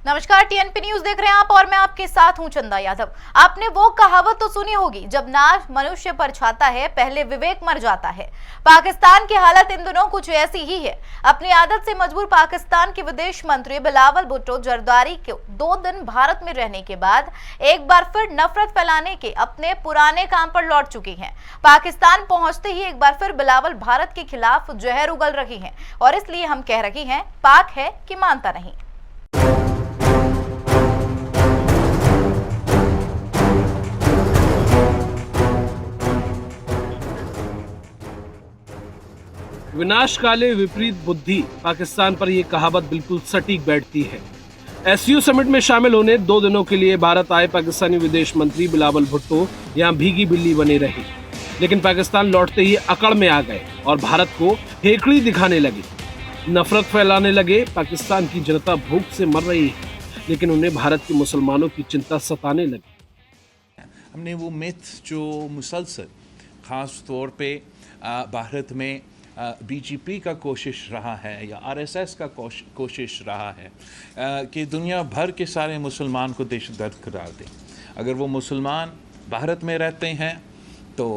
नमस्कार, TNP news देख रहे हैं आप और मैं आपके साथ हूं चंदा यादव। आपने वो कहावत तो सुनी होगी, जब नाज मनुष्य पर छाता है पहले विवेक मर जाता है। पाकिस्तान की हालत इन दिनों कुछ ऐसी ही है। अपनी आदत से मजबूर पाकिस्तान के विदेश मंत्री बिलावल भुट्टो जरदारी को 2 दिन भारत में रहने के बाद एक बार फिर नफरत फैलाने के अपने पुराने काम पर लौट चुकी हैं। पाकिस्तान पहुंचते ही एक बार फिर बिलावल भारत के खिलाफ जहर उगल रही हैं और इसलिए हम कह रही हैं, पाक है कि मानता नहीं। विनाश काले विपरीत बुद्धि, पाकिस्तान पर यह कहावत बिल्कुल सटीक बैठती है। एससीओ समिट में शामिल होने 2 दिनों के लिए भारत आए पाकिस्तानी विदेश मंत्री बिलावल भुट्टो यहां भीगी बिल्ली बने रहे, लेकिन पाकिस्तान लौटते ही अकड़ में आ गए और भारत को हेकड़ी दिखाने लगे, नफरत फैलाने लगे। पाकिस्तान की जनता भूख से मर रही है, लेकिन उन्हें भारत के मुसलमानों की चिंता सताने लगी। हमने वो मिथ जो मुसलसल खास तौर पे भारत में बीजेपी का कोशिश रहा है या आरएसएस का कोशिश रहा है कि दुनिया भर के सारे मुसलमान को दहशतगर्द करार दें। अगर वो मुसलमान भारत में रहते हैं तो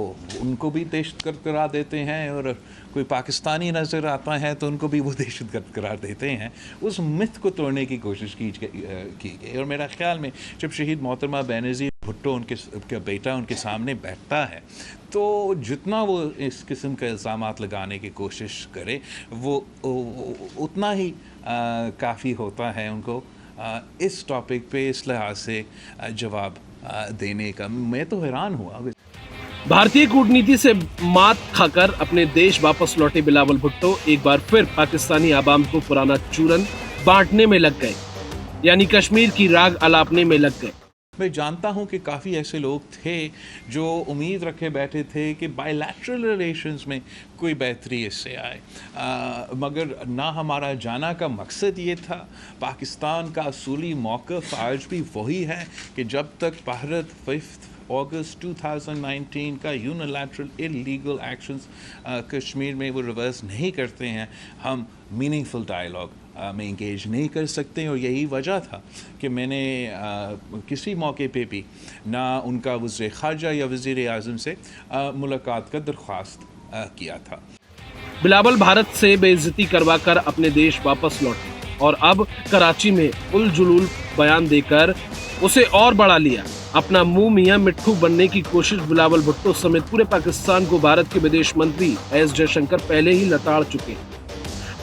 उनको भी दहशतगर्द करार देते हैं, और कोई पाकिस्तानी नज़र आता है तो उनको भी वो दहशतगर्द करार देते हैं। उस मिथ को तोड़ने की कोशिश की गई। और मेरा ख्याल में जब शहीद मोहतरमा बेनज़ीर भुट्टो उनके बेटा उनके सामने बैठता है तो जितना वो इस किस्म के इल्ज़ामात लगाने की कोशिश करे वो उतना ही काफ़ी होता है उनको इस टॉपिक पे इस लिहाज से जवाब देने का। मैं तो हैरान हुआ। भारतीय कूटनीति से मात खाकर अपने देश वापस लौटे बिलावल भुट्टो एक बार फिर पाकिस्तानी आवाम को पुराना चूरन बांटने में लग गए, यानी कश्मीर की राग अलापने में लग गए। मैं जानता हूं कि काफ़ी ऐसे लोग थे जो उम्मीद रखे बैठे थे कि बायलैटरल रिलेशंस में कोई बेहतरी इससे आए, मगर ना हमारा जाना का मकसद ये था। पाकिस्तान का असूली मौक़िफ़ आज भी वही है कि जब तक भारत 5 अगस्त 2019 का यूनिलैटरल इलीगल एक्शंस कश्मीर में वो रिवर्स नहीं करते हैं, हम मीनिंगफुल डायलॉग में इंगेज नहीं कर सकते। और यही वजह था कि मैंने किसी मौके पे भी ना उनका वज़ीर ख़ारजा या वज़ीर आज़म से मुलाकात का दरख्वास्त किया था। बिलावल भारत से बेइज्जती करवाकर अपने देश वापस लौटे और अब कराची में उल जुलूल बयान देकर उसे और बढ़ा लिया। अपना मुंह मियां मिट्ठू बनने की कोशिश बिलावल भुट्टो समेत पूरे पाकिस्तान को भारत के विदेश मंत्री एस जयशंकर पहले ही लताड़ चुके हैं।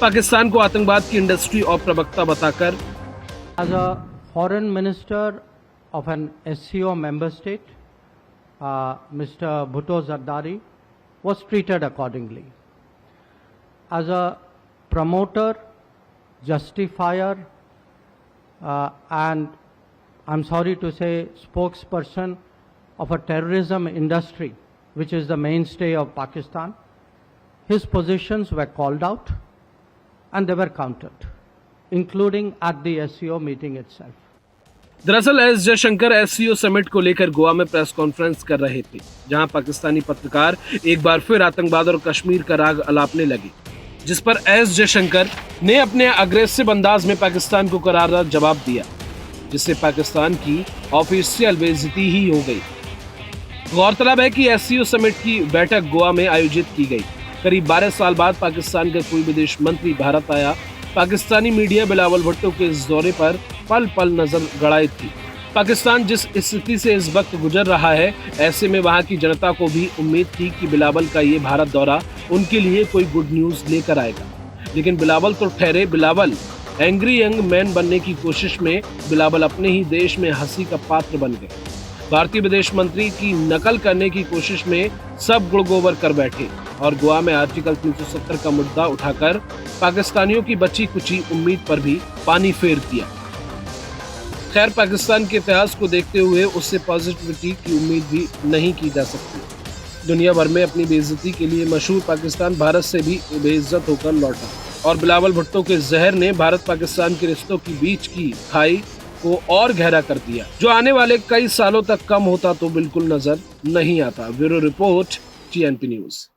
पाकिस्तान को आतंकवाद की इंडस्ट्री और प्रवक्ता बताकर as a foreign minister of an SCO member state, mister Bhutto Zardari was treated accordingly. As a promoter, justifier, and I'm sorry to say spokesperson of a terrorism industry which is the mainstay of Pakistan, his positions were called out and they were countered, including at the SCO meeting itself. दरअसल S Jaishankar SCO summit को लेकर गोवा में press conference कर रहे थे, जहां पाकिस्तानी पत्रकार एक बार फिर आतंकवाद और कश्मीर का राग अलापने लगे, जिस पर एस जयशंकर ने अपने अग्रेसिव अंदाज में पाकिस्तान को करारा जवाब दिया, जिससे पाकिस्तान की ऑफिशियल बेइज्जती ही हो गई। गौरतलब है कि एससीओ समिट की बैठक गोवा में आयोजित की गई। करीब 12 साल बाद पाकिस्तान का कोई विदेश मंत्री भारत आया। पाकिस्तानी मीडिया बिलावल भुट्टो के इस दौरे पर पल पल नजर गड़ाई थी। पाकिस्तान जिस स्थिति से इस वक्त गुजर रहा है, ऐसे में वहां की जनता को भी उम्मीद थी कि बिलावल का ये भारत दौरा उनके लिए कोई गुड न्यूज लेकर आएगा, लेकिन बिलावल तो ठहरे बिलावल। एंग्री यंग मैन बनने की कोशिश में बिलावल अपने ही देश में हंसी का पात्र बन गए। भारतीय विदेश मंत्री की नकल करने की कोशिश में सब गुड़ गोबर कर बैठे और गोवा में आर्टिकल 370 का मुद्दा उठाकर पाकिस्तानियों की बची कुची उम्मीद पर भी पानी फेर दिया। खैर, पाकिस्तान के इतिहास को देखते हुए उससे पॉजिटिविटी की उम्मीद भी नहीं की जा सकती। दुनिया भर में अपनी बेइज्जती के लिए मशहूर पाकिस्तान भारत से भी बेइज्जत होकर लौटा और बिलावल भुट्टो के जहर ने भारत पाकिस्तान के रिश्तों की बीच की खाई को और गहरा कर दिया, जो आने वाले कई सालों तक कम होता तो बिल्कुल नजर नहीं आता। Bureau report, TNP news.